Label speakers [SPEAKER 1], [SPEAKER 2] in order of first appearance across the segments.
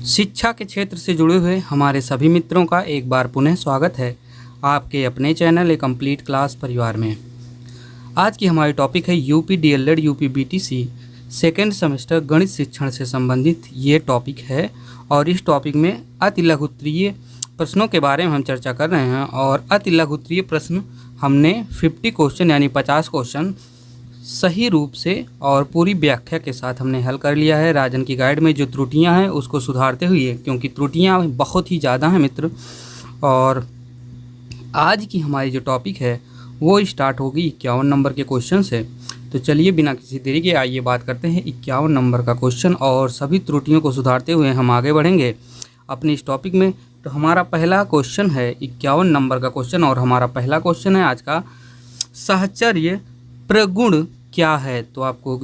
[SPEAKER 1] शिक्षा के क्षेत्र से जुड़े हुए हमारे सभी मित्रों का एक बार पुनः स्वागत है आपके अपने चैनल ए कंप्लीट क्लास परिवार में। आज की हमारी टॉपिक है UP DElEd UP BTC second semester गणित शिक्षण से संबंधित ये टॉपिक है और इस टॉपिक में अति लघुत्तरीय प्रश्नों के बारे में हम चर्चा कर रहे हैं। और अति लघुत्तरीय प्रश्न हमने 50 क्वेश्चन यानी 50 क्वेश्चन सही रूप से और पूरी व्याख्या के साथ हमने हल कर लिया है। राजन की गाइड में जो त्रुटियां हैं उसको सुधारते हुए, क्योंकि त्रुटियां बहुत ही ज़्यादा हैं मित्र। और आज की हमारी जो टॉपिक है वो स्टार्ट होगी 51 नंबर के क्वेश्चन से। तो चलिए बिना किसी देरी के आइए बात करते हैं 51 नंबर का क्वेश्चन और सभी त्रुटियों को सुधारते हुए हम आगे बढ़ेंगे अपने इस टॉपिक में। तो हमारा पहला क्वेश्चन है 51 नंबर का क्वेश्चन और हमारा पहला क्वेश्चन है आज का, साहचर्य प्रगुण क्या है। तो आपको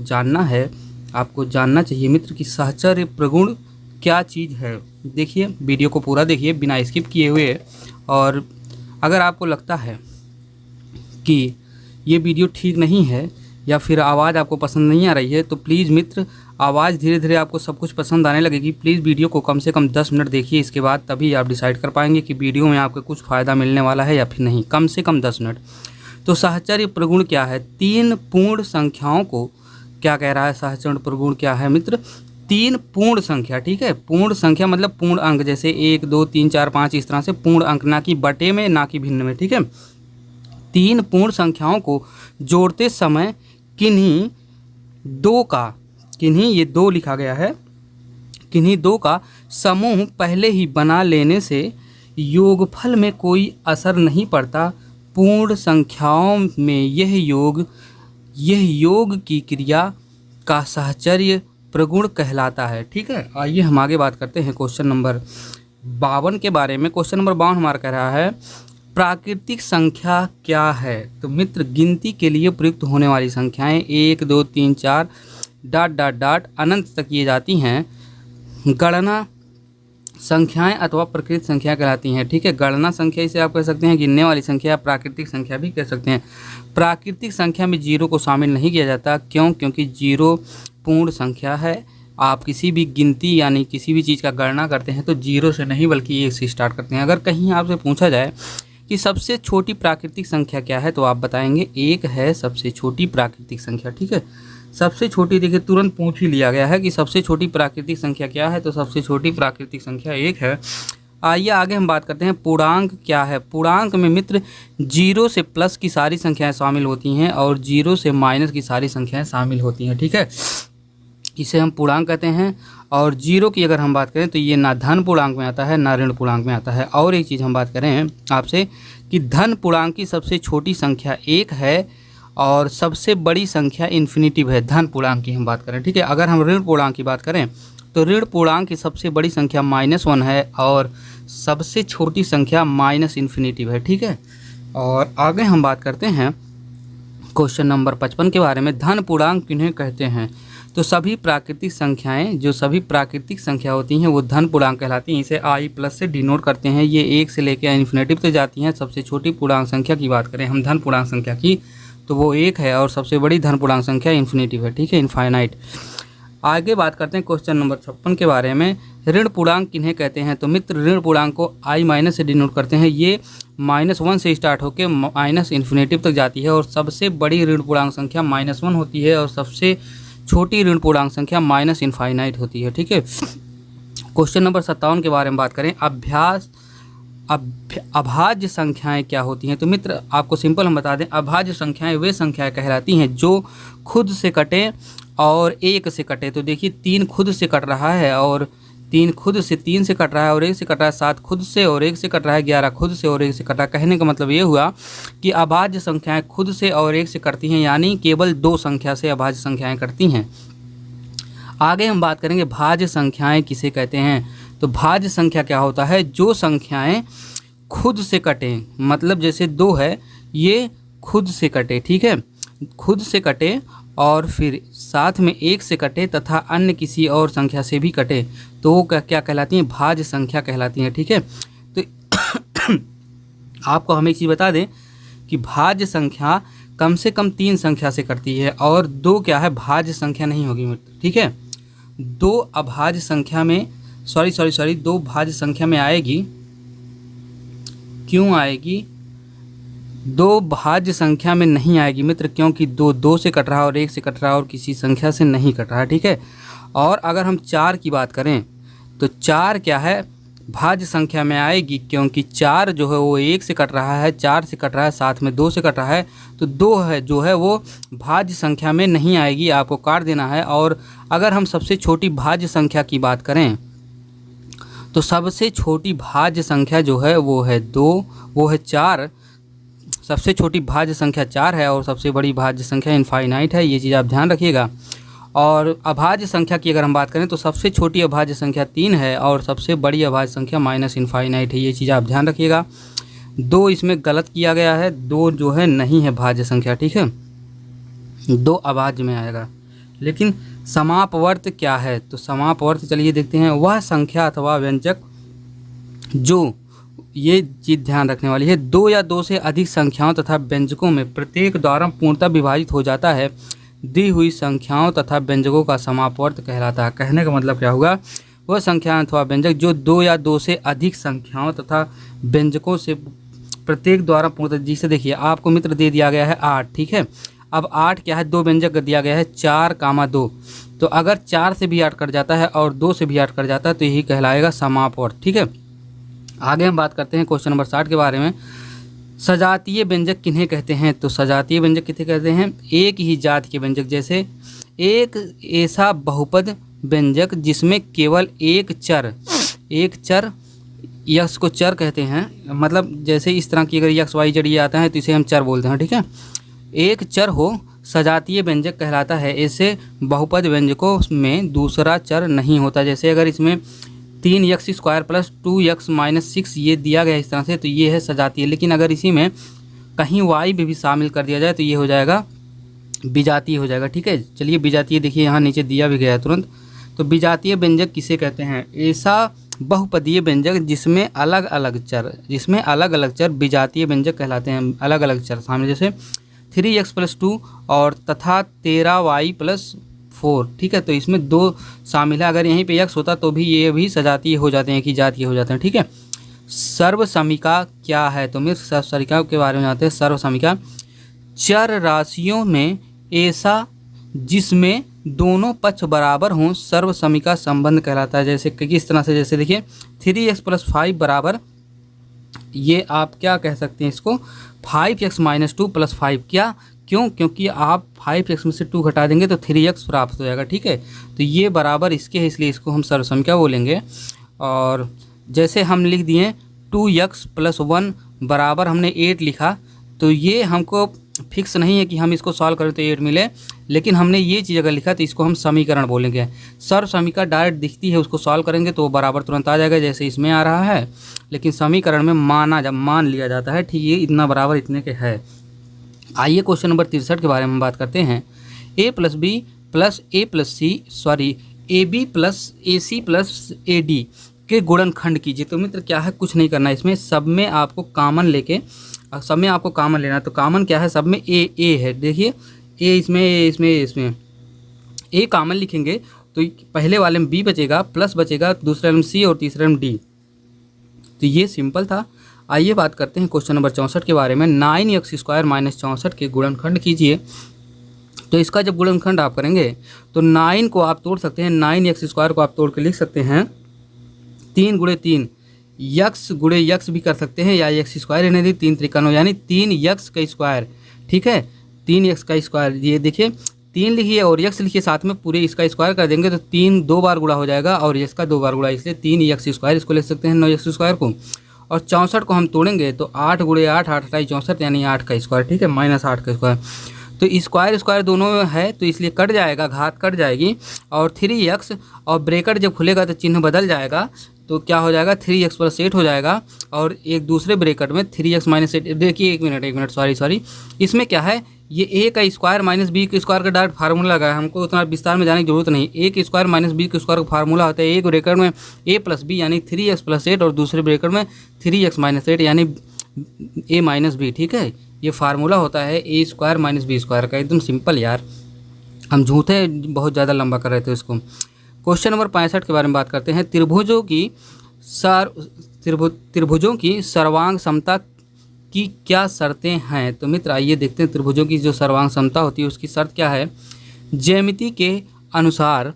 [SPEAKER 1] जानना चाहिए मित्र कि साहचर्य प्रगुण क्या चीज़ है। देखिए वीडियो को पूरा देखिए बिना स्किप किए हुए। और अगर आपको लगता है कि ये वीडियो ठीक नहीं है या फिर आवाज़ आपको पसंद नहीं आ रही है तो प्लीज़ मित्र, आवाज़ धीरे धीरे आपको सब कुछ पसंद आने लगेगी। प्लीज़ वीडियो को कम से कम 10 मिनट देखिए, इसके बाद तभी आप डिसाइड कर पाएंगे कि वीडियो में आपको कुछ फ़ायदा मिलने वाला है या फिर नहीं। कम से कम 10 मिनट। तो साहचर्य प्रगुण क्या है? 3 पूर्ण संख्याओं को क्या कह रहा है? साहचर्य प्रगुण क्या है मित्र? 3 पूर्ण संख्या, ठीक है। पूर्ण संख्या मतलब पूर्ण अंक, जैसे 1 2 3 4 5 इस तरह से पूर्ण अंक, ना कि बटे में ना कि भिन्न में, ठीक है। 3 पूर्ण संख्याओं को जोड़ते समय किन्हीं ये 2 लिखा गया है, किन्हीं 2 का समूह पहले ही बना लेने से योगफल में कोई असर नहीं पड़ता। पूर्ण संख्याओं में यह योग की क्रिया का साहचर्य प्रगुण कहलाता है, ठीक है। आइए हम आगे बात करते हैं क्वेश्चन नंबर 52 के बारे में। क्वेश्चन नंबर 52 हमारा कह रहा है, प्राकृतिक संख्या क्या है। तो मित्र, गिनती के लिए प्रयुक्त होने वाली संख्याएं 1 2 3 4 ... अनंत तक ये जाती हैं, गणना संख्याएं अथवा प्रकृत संख्या कहलाती हैं, ठीक है। गणना संख्या इसे आप कह सकते हैं, गिनने वाली संख्या प्राकृतिक संख्या भी कह सकते हैं। प्राकृतिक संख्या में 0 को शामिल नहीं किया जाता। क्यों? क्योंकि 0 पूर्ण संख्या है। आप किसी भी गिनती यानी किसी भी चीज़ का गणना करते हैं तो 0 से नहीं बल्कि 1 से स्टार्ट करते हैं। अगर कहीं आपसे पूछा जाए कि सबसे छोटी प्राकृतिक संख्या क्या है तो आप बताएंगे 1 है सबसे छोटी प्राकृतिक संख्या, ठीक है। सबसे छोटी, देखिए तुरंत पूछ ही लिया गया है कि सबसे छोटी प्राकृतिक संख्या क्या है, तो सबसे छोटी प्राकृतिक संख्या 1 है। आइए आगे हम बात करते हैं पूर्णांक क्या है। पूर्णांक में मित्र 0 से प्लस की सारी संख्याएं शामिल होती हैं और 0 से माइनस की सारी संख्याएं शामिल होती हैं, ठीक है। इसे हम पूर्णांक कहते हैं। और 0 की अगर हम बात करें तो ये ना धन पूर्णांक में आता है ना ऋण पूर्णांक में आता है। और एक चीज़ हम बात करें आपसे कि धन पूर्णांक की सबसे छोटी संख्या 1 है और सबसे बड़ी संख्या इन्फिनिटिव है। धन पूर्णांक की हम बात करें, ठीक है। अगर हम ऋण पूर्णांक की बात करें तो ऋण पूर्णांक की सबसे बड़ी संख्या -1 है और सबसे छोटी संख्या माइनस इन्फिनिटिव है, ठीक है। और आगे हम बात करते हैं क्वेश्चन नंबर 55 के बारे में। धन पूर्णांक किन्हें कहते हैं? तो सभी प्राकृतिक संख्याएं, जो सभी प्राकृतिक संख्या होती हैं वो धन पूर्णांक कहलाती हैं। इसे i+ से डिनोट करते हैं। ये 1 से लेकर इन्फिनिटिव तक जाती हैं। सबसे छोटी पूर्णांक संख्या की बात करें हम धन पूर्णांक संख्या की तो वो 1 है और सबसे बड़ी धन पूर्णांक संख्या इन्फिनिटिव है, ठीक है, इनफाइनाइट। आगे बात करते हैं क्वेश्चन नंबर 56 के बारे में। ऋण पूर्णांक किन्हें कहते हैं? तो मित्र, ऋण पूर्णांक को i- से डिनोट करते हैं। ये -1 से स्टार्ट होकर माइनस इन्फिनिटिव तक जाती है और सबसे बड़ी ऋण पूर्णांक संख्या -1 होती है और सबसे छोटी ऋण पूर्णांक संख्या माइनस इनफाइनाइट होती है, ठीक है। क्वेश्चन नंबर 57 के बारे में बात करें। अभाज्य संख्याएं क्या होती हैं? तो मित्र आपको सिंपल हम बता दें, अभाज्य संख्याएं वे संख्याएं कहलाती हैं जो खुद से कटे और 1 से कटे। तो देखिए 3 खुद से कट रहा है और 3 खुद से 3 से कट रहा है और 1 से कट रहा है, 7 खुद से और 1 से कट रहा है, 11 खुद से और 1 से कट रहा है। कहने का मतलब ये हुआ कि अभाज्य संख्याएं खुद से और 1 से कटती हैं, यानी केवल 2 संख्या से अभाज्य संख्याएं कटती हैं। आगे हम बात करेंगे भाज्य संख्याएं किसे कहते हैं। तो भाज्य संख्या क्या होता है? जो संख्याएं खुद से कटें, मतलब जैसे 2 है ये खुद से कटे, ठीक है, खुद से कटे और फिर साथ में 1 से कटे तथा अन्य किसी और संख्या से भी कटे तो वो क्या कहलाती हैं? भाज्य संख्या कहलाती हैं, ठीक है। तो आपको हम एक चीज़ बता दें कि भाज्य संख्या कम से कम 3 संख्या से कटती है और 2 क्या है? भाज्य संख्या नहीं होगी मित्र, ठीक है। 2 अभाज्य संख्या में सॉरी दो भाज्य संख्या में आएगी, क्यों आएगी? दो भाज्य संख्या में नहीं आएगी मित्र, क्योंकि दो से कट रहा है और एक से कट रहा है और किसी संख्या से नहीं कट रहा है, ठीक है। और अगर हम 4 की बात करें तो 4 क्या है, भाज्य संख्या में आएगी, क्योंकि 4 जो है वो 1 से कट रहा है, 4 से कट रहा है, साथ में 2 से कट रहा है, तो 2 है जो है वो भाज्य संख्या में नहीं आएगी, आपको काट देना है। और अगर हम सबसे छोटी भाज्य संख्या की बात करें तो सबसे छोटी भाज्य संख्या जो है वो है 2, वो है 4। सबसे छोटी भाज्य संख्या 4 है और सबसे बड़ी भाज्य संख्या इनफाइनाइट है, ये चीज़ आप ध्यान रखिएगा। और अभाज्य संख्या की अगर हम बात करें तो सबसे छोटी अभाज्य संख्या 3 है और सबसे बड़ी अभाज्य संख्या माइनस इनफाइनाइट है, ये चीज़ आप ध्यान रखिएगा। 2 इसमें गलत किया गया है, 2 जो है नहीं है भाज्य संख्या, ठीक है, 2 अभाज्य में आएगा। लेकिन समापवर्त क्या है? तो समापवर्त चलिए देखते हैं। वह संख्या अथवा व्यंजक जो, ये चीज़ ध्यान रखने वाली है, 2 या 2 से अधिक संख्याओं तथा व्यंजकों में प्रत्येक द्वारा पूर्णतः विभाजित हो जाता है, दी हुई संख्याओं तथा व्यंजकों का समापवर्त कहलाता है। कहने का मतलब क्या हुआ? वह संख्या अथवा व्यंजक जो 2 या 2 से अधिक संख्याओं तथा व्यंजकों से प्रत्येक द्वारा पूर्णतः, जिसे देखिए आपको मित्र दे दिया गया है 8, ठीक है। अब 8 क्या है, 2 व्यंजक दिया गया है 4, 2, तो अगर 4 से भी 8 कट जाता है और 2 से भी 8 कट जाता है तो यही कहलाएगा समापवर्त, ठीक है। आगे हम बात करते हैं क्वेश्चन नंबर 60 के बारे में। सजातीय व्यंजक किन्हें कहते हैं? तो सजातीय व्यंजक किसे कहते हैं? एक ही जाति के व्यंजक, जैसे एक ऐसा बहुपद व्यंजक जिसमें केवल एक चर, यक्स को चर कहते हैं, मतलब जैसे इस तरह की अगर यक्स वाई जेड ये आता है तो इसे हम चर बोलते हैं, ठीक है। एक चर हो सजातीय व्यंजक कहलाता है। ऐसे बहुपद व्यंजकों में दूसरा चर नहीं होता। जैसे अगर इसमें 3x² + 2x - 6 ये दिया गया इस तरह से, तो ये है सजातीय। लेकिन अगर इसी में कहीं y भी शामिल कर दिया जाए तो ये हो जाएगा विजातीय हो जाएगा, ठीक है। चलिए विजातीय देखिए यहाँ नीचे दिया भी गया है तुरंत। तो विजातीय व्यंजक किसे कहते हैं? ऐसा बहुपदीय व्यंजक जिसमें अलग अलग चर विजातीय व्यंजक कहलाते हैं। अलग अलग चर सामने, जैसे 3x + 2 और तथा 13y + 4, ठीक है। तो इसमें 2 शामिल है। अगर यहीं पे x होता तो भी ये भी सजातीय हो जाते हैं कि जातीय हो जाते हैं, ठीक है। सर्वसमीका क्या है? तो मेरे सर्वसमीका के बारे में आते हैं। सर्वसमीका चर राशियों में ऐसा जिसमें दोनों पक्ष बराबर हों सर्वसमीका संबंध कहलाता है। जैसे किस तरह से, जैसे देखिए 3x + 5 बराबर, ये आप क्या कह सकते हैं इसको, 5x - 2 + 5। क्या? क्यों? क्योंकि आप 5x में से 2 घटा देंगे तो 3x प्राप्त हो जाएगा, ठीक है। तो ये बराबर इसके है, इसलिए इसको हम सर्वसमीका बोलेंगे। और जैसे हम लिख दिए 2x + 1 बराबर हमने 8 लिखा, तो ये हमको फिक्स नहीं है कि हम इसको सॉल्व करें तो 8 मिले, लेकिन हमने ये चीज़ अगर लिखा तो इसको हम समीकरण बोलेंगे। सर्वसमीका डायरेक्ट दिखती है, उसको सॉल्व करेंगे तो बराबर तुरंत आ जाएगा, जैसे इसमें आ रहा है। लेकिन समीकरण में मान लिया जाता है, ठीक है, इतना बराबर इतने के है। आइए क्वेश्चन नंबर 63 के बारे में बात करते हैं। a + b + a + c ab + ac + ad के गुणनखंड कीजिए। तो मित्र क्या है, कुछ नहीं करना, इसमें सब में आपको कॉमन लेना है। तो कॉमन क्या है, सब में a है, देखिए a इसमें a कॉमन लिखेंगे तो पहले वाले में b बचेगा, प्लस बचेगा, दूसरे में c और तीसरे में d। तो ये सिंपल था। आइए बात करते हैं क्वेश्चन नंबर 64 के बारे में। 9x² - 64 के गुणनखंड कीजिए। तो इसका जब गुणनखंड आप करेंगे तो 9 को आप तोड़ सकते हैं, 9x² को आप तोड़ के लिख सकते हैं 3 × 3, यक्स गुणे यक्स भी कर सकते हैं, या x² यानी 3 × 3 यानी 3x², ठीक है, 3x²। ये देखिए 3 लिखिए और x लिखिए, साथ में पूरे इसका स्क्वायर कर देंगे तो 3 2 बार गुणा हो जाएगा और x का 2 बार गुणा, इसलिए 3x², इसको लिख सकते हैं 9x² को। और 64 को हम तोड़ेंगे तो 8 × 8 8 × 64 यानी 8 का स्क्वायर, ठीक है, -8 का स्क्वायर। तो स्क्वायर दोनों है तो इसलिए कट जाएगा, घात कट जाएगी। और 3x और ब्रैकेट जब खुलेगा तो चिन्ह बदल जाएगा, तो क्या हो जाएगा 3x + 8 हो जाएगा। और एक दूसरे ब्रैकेट में 3x - 8, देखिए एक मिनट सॉरी, इसमें क्या है, ये a का स्क्वायर - b के स्क्वायर का डायरेक्ट फार्मूला लगा है, हमको उतना विस्तार में जाने की जरूरत नहीं। a के स्क्वायर - b के स्क्वायर का फार्मूला होता है, एक ब्रैकेट में a + b यानी 3x + 8 और दूसरे ब्रैकेट में 3x - 8 यानी a - b, ठीक है। ये फार्मूला होता है a² - b² का, एकदम सिंपल यार, हम झूठे बहुत ज़्यादा लंबा कर रहे थे इसको। क्वेश्चन नंबर 65 के बारे में बात करते हैं। त्रिभुजों की सर्वांग समता की क्या शर्तें हैं। तो मित्र आइए देखते हैं त्रिभुजों की जो सर्वांग समता होती है उसकी शर्त क्या है। ज्यामिति के अनुसार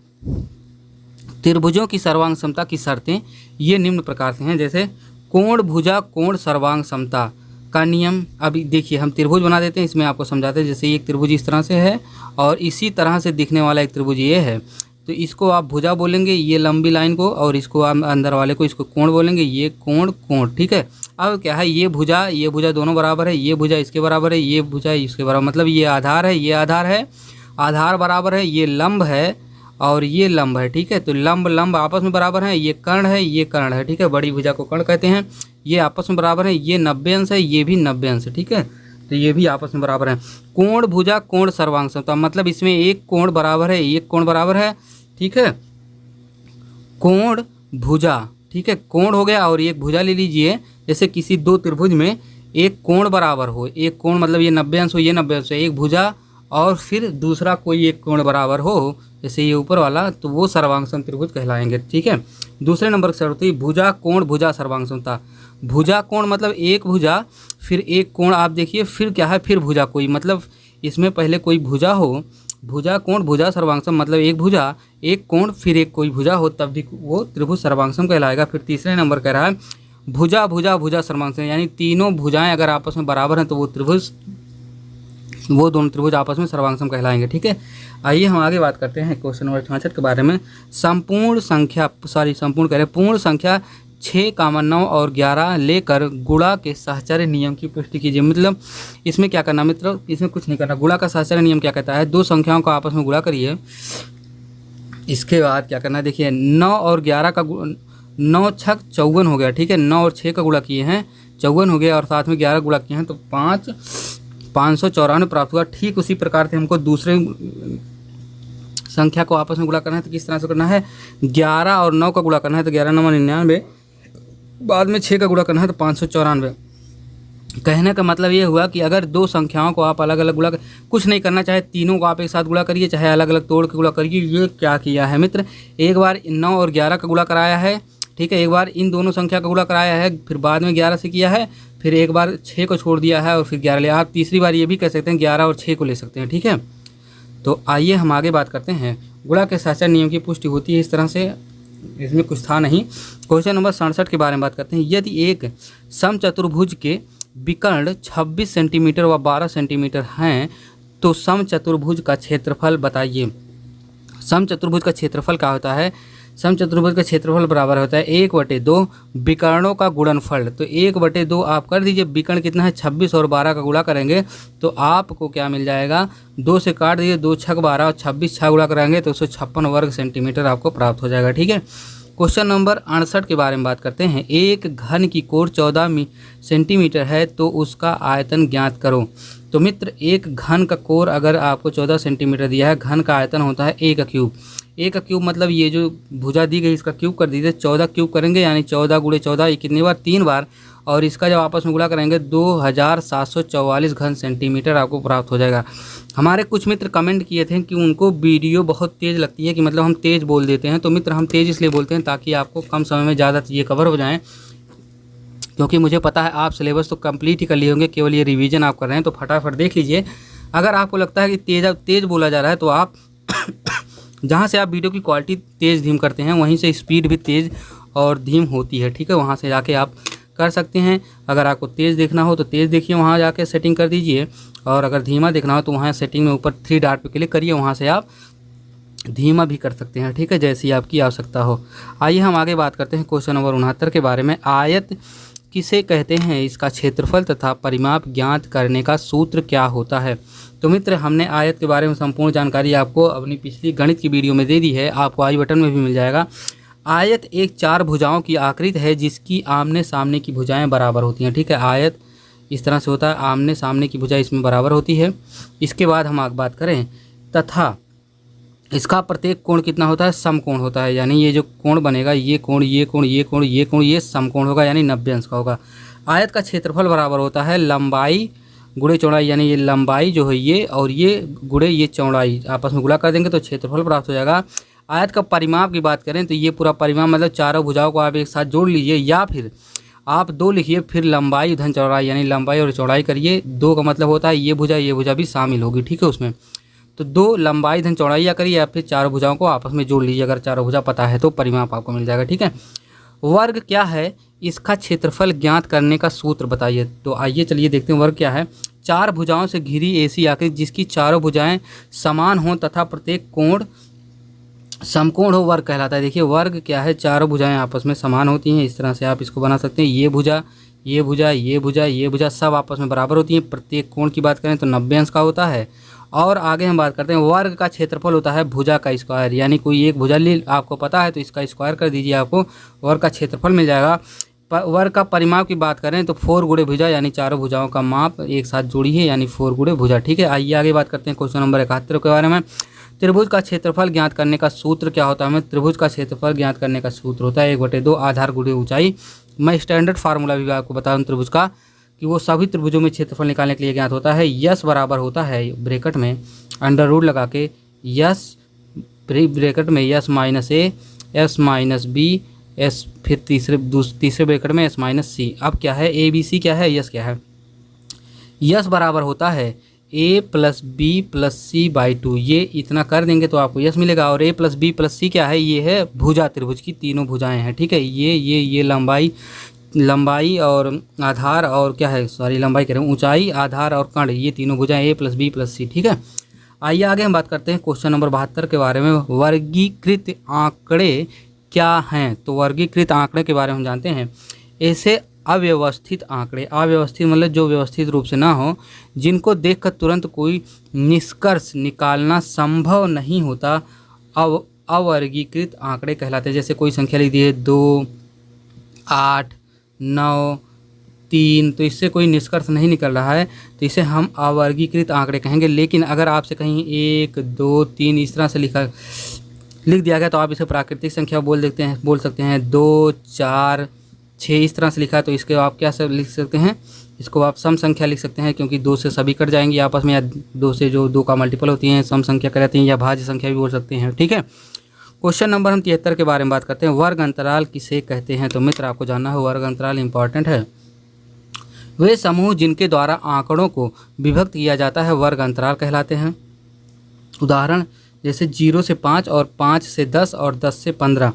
[SPEAKER 1] त्रिभुजों की सर्वांग समता की शर्तें ये निम्न प्रकार से हैं। जैसे कोण भुजा कोण सर्वांग समता का नियम। अभी देखिए हम त्रिभुज बना देते हैं, इसमें आपको समझाते हैं। जैसे एक त्रिभुज इस तरह से है और इसी तरह से दिखने वाला एक त्रिभुज ये है, तो इसको आप भुजा बोलेंगे, ये लंबी लाइन को, और इसको आप अंदर वाले को इसको कोण बोलेंगे, ये कोण कोण, ठीक है। अब क्या है, ये भुजा दोनों बराबर है, ये भुजा इसके बराबर है, ये भुजा इसके बराबर, मतलब ये आधार है, ये आधार है, आधार बराबर है, ये लंब है और ये लंब है, ठीक है। तो लंब लंब आपस में बराबर है, ये कर्ण है, ये कर्ण है, ठीक है। बड़ी भुजा को कर्ण कहते हैं। ये आपस में बराबर है, ये 90 अंश है, ये भी 90 अंश है, ठीक है। तो ये भी आपस में बराबर है। कोण भुजा कोण सर्वांग समता, मतलब इसमें एक कोण बराबर है, एक कोण बराबर है, ठीक है। कोण भुजा, ठीक है, कोण हो गया और एक भुजा ले लीजिए। जैसे किसी दो त्रिभुज में एक कोण बराबर हो, एक कोण मतलब ये 90 अंश हो, ये 90 अंश है, एक भुजा और फिर दूसरा कोई एक कोण बराबर हो, जैसे ये ऊपर वाला, तो वो सर्वांग सम त्रिभुज कहलाएंगे, ठीक है। दूसरे नंबर की शर्त होती है भुजा कोण भुजा सर्वांग समता। भुजा कोण मतलब एक भुजा फिर एक कोण, आप देखिए फिर क्या है, फिर भुजा कोई, मतलब इसमें पहले कोई भुजा हो, भुजा कोण भुजा सर्वांगसम मतलब एक भुजा एक कोण फिर एक कोई भुजा हो, तब भी वो त्रिभुज सर्वांगसम कहलाएगा। फिर तीसरे नंबर कह रहा है भुजा भुजा भुजा सर्वांगसम, यानी तीनों भुजाएं अगर आपस में बराबर हैं तो वो दोनों त्रिभुज आपस में सर्वांगसम कहलाएंगे, ठीक है। आइए हम आगे बात करते हैं क्वेश्चन नंबर 66 के बारे में। पूर्ण संख्या 6, 9 और 11 लेकर गुणा के साहचर्य नियम की पुष्टि कीजिए। मतलब इसमें क्या करना मित्र, इसमें कुछ नहीं करना। गुणा का साहचर्य नियम क्या कहता है, दो संख्याओं को आपस में गुणा करिए, इसके बाद क्या करना है, देखिए 9 और 11 का 9 छक 54 हो गया, ठीक है। 9 और 6 का गुणा किए हैं 54 हो गया और साथ में 11 गुणा किए हैं तो 594 प्राप्त हुआ। ठीक उसी प्रकार से हमको दूसरे संख्या को आपस में गुणा करना है तो किस तरह से करना है, 11 और 9 का गुणा करना है तो 11 9 99, बाद में 6 का गुणा करना है तो 594। कहने का मतलब ये हुआ कि अगर दो संख्याओं को आप अलग अलग गुणा कुछ नहीं करना, चाहे तीनों को आप एक साथ गुणा करिए, चाहे अलग अलग तोड़ के गुणा करिए। ये क्या किया है मित्र, एक बार 9 और 11 का गुणा कराया है, ठीक है, एक बार इन दोनों संख्या का गुणा कराया है, फिर बाद में 11 से किया है, फिर एक बार 6 को छोड़ दिया है और फिर 11 लिया। आप तीसरी बार ये भी कह सकते हैं 11 और 6 को ले सकते हैं, ठीक है। तो आइए हम आगे बात करते हैं। गुणा के साहचर्य नियम की पुष्टि होती है इस तरह से, इसमें कुछ था नहीं। क्वेश्चन नंबर 67 के बारे में बात करते हैं। यदि एक समचतुर्भुज के विकर्ण 26 सेंटीमीटर व 12 सेंटीमीटर हैं तो समचतुर्भुज का क्षेत्रफल बताइए। समचतुर्भुज का क्षेत्रफल क्या होता है, समचतुर्भुज का क्षेत्रफल बराबर होता है 1/2 विकर्णों का गुणनफल। तो 1/2 आप कर दीजिए, विकर्ण कितना है 26 और 12 का गुणा करेंगे तो आपको क्या मिल जाएगा, 2 से काट दीजिए, 2 छक 12 और 26 6 गुणा करेंगे तो 156 वर्ग सेंटीमीटर आपको प्राप्त हो जाएगा, ठीक है। क्वेश्चन नंबर 68 के बारे में बात करते हैं। एक घन की कोर 14 सेंटीमीटर है तो उसका आयतन ज्ञात करो। तो मित्र एक घन का कोर अगर आपको 14 सेंटीमीटर दिया है, घन का आयतन होता है 1 क्यूब। 1 क्यूब मतलब ये जो भुजा दी गई इसका क्यूब कर दीजिए, 14 क्यूब करेंगे यानी 14 × 14 ये कितनी बार, 3 बार, और इसका जब आपस में गुणा करेंगे 2744 घन सेंटीमीटर आपको प्राप्त हो जाएगा। हमारे कुछ मित्र कमेंट किए थे कि उनको वीडियो बहुत तेज़ लगती है, कि मतलब हम तेज़ बोल देते हैं। तो मित्र हम तेज़ इसलिए बोलते हैं ताकि आपको कम समय में ज़्यादा चीज़ें कवर हो जाएँ, क्योंकि मुझे पता है आप सिलेबस तो कंप्लीट ही कर लिए होंगे, केवल ये रिवीजन आप कर रहे हैं। तो फटाफट देख लीजिए। अगर आपको लगता है कि तेज़ बोला जा रहा है तो आप जहाँ से आप वीडियो की क्वालिटी तेज़ धीम करते हैं वहीं से स्पीड भी तेज़ और धीम होती है, ठीक है। वहाँ से जाके आप कर सकते हैं। अगर आपको तेज़ देखना हो तो तेज़ देखिए, वहाँ जाके सेटिंग कर दीजिए, और अगर धीमा देखना हो तो वहाँ सेटिंग में ऊपर 3 डॉट पे क्लिक करिए, वहाँ से आप धीमा भी कर सकते हैं, ठीक है, जैसी आपकी आवश्यकता हो। आइए हम आगे बात करते हैं क्वेश्चन नंबर 69 के बारे में। आयत किसे कहते हैं, इसका क्षेत्रफल तथा परिमाप ज्ञात करने का सूत्र क्या होता है। तो मित्र हमने आयत के बारे में संपूर्ण जानकारी आपको अपनी पिछली गणित की वीडियो में दे दी है, आपको आई बटन में भी मिल जाएगा। आयत एक 4 भुजाओं की आकृति है जिसकी आमने सामने की भुजाएं बराबर होती हैं, ठीक है। आयत इस तरह से होता है, आमने सामने की भुजाएं इसमें बराबर होती है। इसके बाद हम आगे बात करें, तथा इसका प्रत्येक कोण कितना होता है, समकोण होता है, यानी ये जो कोण बनेगा ये कोण ये कोण ये कोण ये कोण ये समकोण होगा, यानी 90 अंश का होगा। आयत का क्षेत्रफल बराबर होता है लंबाई गुणे चौड़ाई, यानी ये लंबाई जो है ये और ये गुणे ये चौड़ाई, आपस में गुणा कर देंगे तो क्षेत्रफल प्राप्त हो जाएगा। आयत का परिमाप की बात करें तो ये पूरा परिमाप मतलब चारों भुजाओं को आप एक साथ जोड़ लीजिए, या फिर आप 2 लिखिए, फिर लंबाई धन चौड़ाई यानी लंबाई और चौड़ाई करिए। 2 का मतलब होता है ये भुजा भी शामिल होगी, ठीक है उसमें। तो 2 लंबाई धन चौड़ाई या करिए, या फिर चारों भुजाओं को आपस में जोड़ लीजिए। अगर चारों भुजा पता है तो परिमाप आपको मिल जाएगा, ठीक है। वर्ग क्या है, इसका क्षेत्रफल ज्ञात करने का सूत्र बताइए। तो आइए चलिए देखते हैं वर्ग क्या है। 4 भुजाओं से घिरी ऐसी आकृति जिसकी चारों भुजाएं समान हों तथा प्रत्येक कोण समकोण हो, वर्ग कहलाता है। देखिए वर्ग क्या है, चारों भुजाएं आपस में समान होती हैं। इस तरह से आप इसको बना सकते हैं। ये भुजा, ये भुजा, ये भुजा, ये भुजा सब आपस में बराबर होती हैं। प्रत्येक कोण की बात करें तो 90 अंश का होता है। और आगे हम बात करते हैं वर्ग का क्षेत्रफल होता है भुजा का स्क्वायर, यानी कोई एक भुजा ले आपको पता है तो इसका स्क्वायर कर दीजिए, आपको वर्ग का क्षेत्रफल मिल जाएगा। वर्ग का परिमाप की बात करें तो 4 गुणे भुजा यानी चारों भुजाओं का माप एक साथ जोड़िए यानी 4 गुणे भुजा, ठीक है। आइए आगे बात करते हैं क्वेश्चन नंबर 71 के बारे में। त्रिभुज का क्षेत्रफल ज्ञात करने का सूत्र क्या होता है। हमें त्रिभुज का क्षेत्रफल ज्ञात करने का सूत्र होता है 1/2 आधार गुणे ऊंचाई। मैं स्टैंडर्ड फार्मूला भी आपको बता दूं त्रिभुज का कि वो सभी त्रिभुजों में क्षेत्रफल निकालने के लिए ज्ञात होता है। यस बराबर होता है ब्रैकेट में अंडर रूट लगा के यस ब्रैकेट में यस माइनस ए, एस माइनस बी, एस फिर तीसरे ब्रैकेट में एस माइनस सी। अब क्या है, ए बी सी क्या है, यस क्या है। यस बराबर होता है A plus B plus C by 2। ये इतना कर देंगे तो आपको यस मिलेगा। और ए प्लस बी प्लस सी क्या है, ये है भुजा, त्रिभुज की तीनों भुजाएं हैं, ठीक है। ये लंबाई और आधार और क्या है, सॉरी लंबाई कह रहे हैं, ऊंचाई आधार और कर्ण, ये तीनों भुजाएं ए प्लस बी प्लस सी, ठीक है। आइए आगे हम बात करते हैं क्वेश्चन नंबर 72 के बारे में। वर्गीकृत आंकड़े क्या हैं। तो वर्गीकृत आंकड़े के बारे में हम जानते हैं। ऐसे अव्यवस्थित आंकड़े, अव्यवस्थित मतलब जो व्यवस्थित रूप से ना हो, जिनको देखकर तुरंत कोई निष्कर्ष निकालना संभव नहीं होता, अवर्गीकृत आंकड़े कहलाते हैं। जैसे कोई संख्या लिख दी है 2, 8, 9, 3, तो इससे कोई निष्कर्ष नहीं निकल रहा है तो इसे हम अवर्गीकृत आंकड़े कहेंगे। लेकिन अगर आपसे कहीं 1, 2, 3 इस तरह से लिख दिया गया तो आप इसे प्राकृतिक संख्या बोल सकते हैं। 2, 4, 6 इस तरह से लिखा है तो इसके आप क्या सब लिख सकते हैं, इसको आप सम संख्या लिख सकते हैं, क्योंकि 2 से सभी कट जाएंगी आपस में, या 2 से जो 2 का मल्टीपल होती हैं सम संख्या कहलाती हैं, या भाज्य संख्या भी बोल सकते हैं, ठीक है। क्वेश्चन नंबर हम 73 के बारे में बात करते हैं। वर्ग अंतराल किसे कहते हैं। तो मित्र आपको जानना है वर्ग अंतराल इंपॉर्टेंट है। वे समूह जिनके द्वारा आंकड़ों को विभक्त किया जाता है वर्ग अंतराल कहलाते हैं। उदाहरण जैसे 0 से 5 और 5 से 10 और 10 से 15।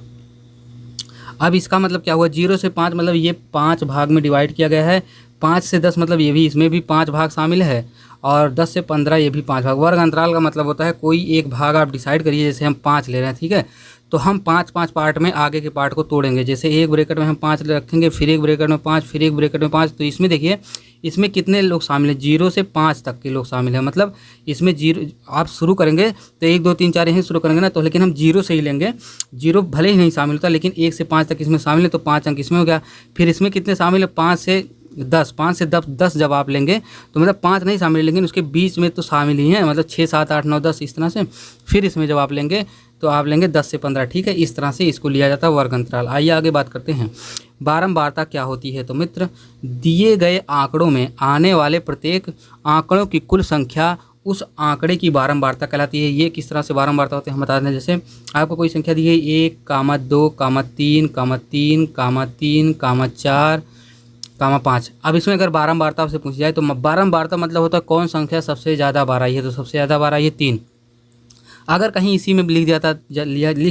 [SPEAKER 1] अब इसका मतलब क्या हुआ, 0 से 5 मतलब ये 5 भाग में डिवाइड किया गया है। 5 से 10 मतलब ये भी, इसमें भी 5 भाग शामिल है। और 10 से 15 ये भी 5 भाग। वर्ग अंतराल का मतलब होता है कोई एक भाग आप डिसाइड करिए, जैसे हम 5 ले रहे हैं, ठीक है। तो हम 5-5 पार्ट में आगे के पार्ट को तोड़ेंगे। जैसे एक ब्रैकेट में हम 5 रखेंगे, फिर एक ब्रैकेट में 5, फिर एक ब्रैकेट में 5। तो इसमें देखिए इसमें कितने लोग शामिल हैं, 0 से 5 तक के लोग शामिल हैं। मतलब इसमें 0 आप शुरू करेंगे तो 1, 2, 3, 4 यहीं शुरू करेंगे ना, तो लेकिन हम 0 से ही लेंगे। 0 भले ही नहीं शामिल होता, लेकिन 1 से 5 तक इसमें शामिल है तो 5 अंक इसमें हो गया। फिर इसमें कितने शामिल है, 5 से 10 जब आप लेंगे तो मतलब 5 नहीं शामिल, लेकिन उसके बीच में तो शामिल ही हैं, मतलब 6, 7, 8, 9, 10 इस तरह से। फिर इसमें जब आप लेंगे तो आप लेंगे 10 से 15, ठीक है। इस तरह से इसको लिया जाता है वर्ग अंतराल। आइए आगे बात करते हैं बारंबारता क्या होती है। तो मित्र दिए गए आंकड़ों में आने वाले प्रत्येक आंकड़ों की कुल संख्या उस आंकड़े की बारंबारता कहलाती है। ये किस तरह से बारंबारता होती है हम बता दें। जैसे आपको कोई संख्या दी है 1, 2, 3, 3, 3, 4, 5। अब इसमें अगर बारंबारता आपसे पूछी जाए तो बारंबारता मतलब होता है कौन संख्या सबसे ज़्यादा बार आई है। तो सबसे ज़्यादा बार आई है 3। अगर कहीं इसी में लिख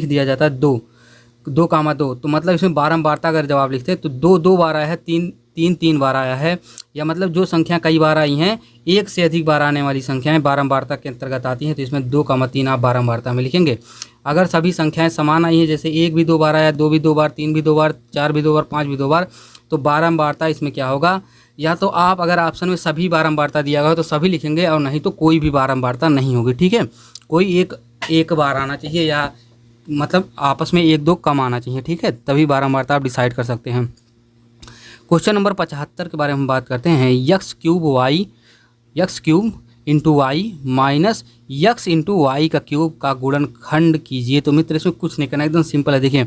[SPEAKER 1] दिया जाता 2, 2, तो मतलब इसमें बारंबारता अगर जवाब लिखते हैं तो 2 बार आया है, 3 बार आया है, या मतलब जो संख्या कई बार आई हैं, एक से अधिक बार आने वाली संख्याएं बारंबारता के अंतर्गत आती हैं। तो इसमें 2, 3 आप बारंबारता में लिखेंगे। अगर सभी संख्याएं समान आई हैं, जैसे 1 भी 2 बार आया, 2 भी 2 बार, 3 भी 2 बार, 4 भी 2 बार, 5 भी 2 बार, तो बारंबारता इसमें क्या होगा, या तो आप अगर ऑप्शन में सभी बारंबारता दिया गया हो तो सभी लिखेंगे, और नहीं तो कोई भी बारंबारता नहीं होगी, ठीक है। कोई एक बार आना चाहिए, या मतलब आपस में 1-2 कम आना चाहिए, ठीक है, तभी बारंबारता आप डिसाइड कर सकते हैं। क्वेश्चन नंबर 75 के बारे में हम बात करते हैं। x cube into y minus x into y का क्यूब का गुणनखंड कीजिए। तो मित्र इसमें कुछ नहीं करना, एकदम सिंपल है। देखिए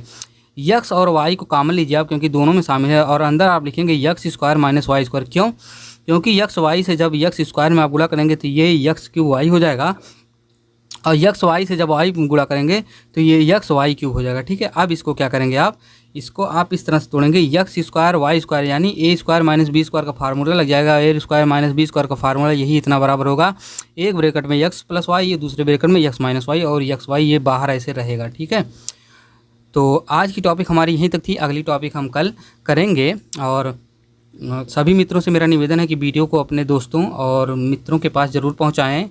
[SPEAKER 1] x और y को कॉमन लीजिए आप, क्योंकि दोनों में शामिल है, और अंदर आप लिखेंगे x² माइनस y स्क्वायर। क्यों, क्योंकि x y से जब x स्क्वायर में आप गुणा करेंगे तो ये x क्यूब y हो जाएगा, और यक्स वाई से जब वाई गुणा करेंगे तो ये यक्स वाई क्यूब हो जाएगा। ठीक है, अब इसको क्या करेंगे आप, इसको आप इस तरह से तोड़ेंगे, यक्स स्क्वायर वाई स्क्वायर यानी ए स्क्वायर माइनस बी स्क्वायर का फार्मूला लग जाएगा। ए स्क्वायर माइनस बी स्क्वायर का फार्मूला यही इतना बराबर होगा, एक ब्रैकेट में यक्स प्लस वाई, ये दूसरे ब्रैकेट में यक्स माइनस वाई, और यक्स वाई ये बाहर ऐसे रहेगा। ठीक है, तो आज की टॉपिक हमारी यहीं तक थी, अगली टॉपिक हम कल करेंगे। और सभी मित्रों से मेरा निवेदन है कि वीडियो को अपने दोस्तों और मित्रों के पास ज़रूर पहुंचाएं,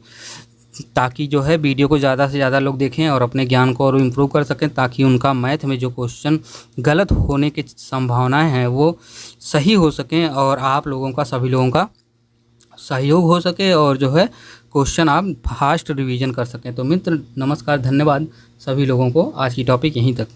[SPEAKER 1] ताकि जो है वीडियो को ज़्यादा से ज़्यादा लोग देखें और अपने ज्ञान को और इम्प्रूव कर सकें, ताकि उनका मैथ में जो क्वेश्चन गलत होने की संभावनाएं हैं वो सही हो सकें, और आप लोगों का, सभी लोगों का सहयोग हो सके, और जो है क्वेश्चन आप फास्ट रिवीजन कर सकें। तो मित्र नमस्कार, धन्यवाद सभी लोगों को। आज की टॉपिक यहीं तक।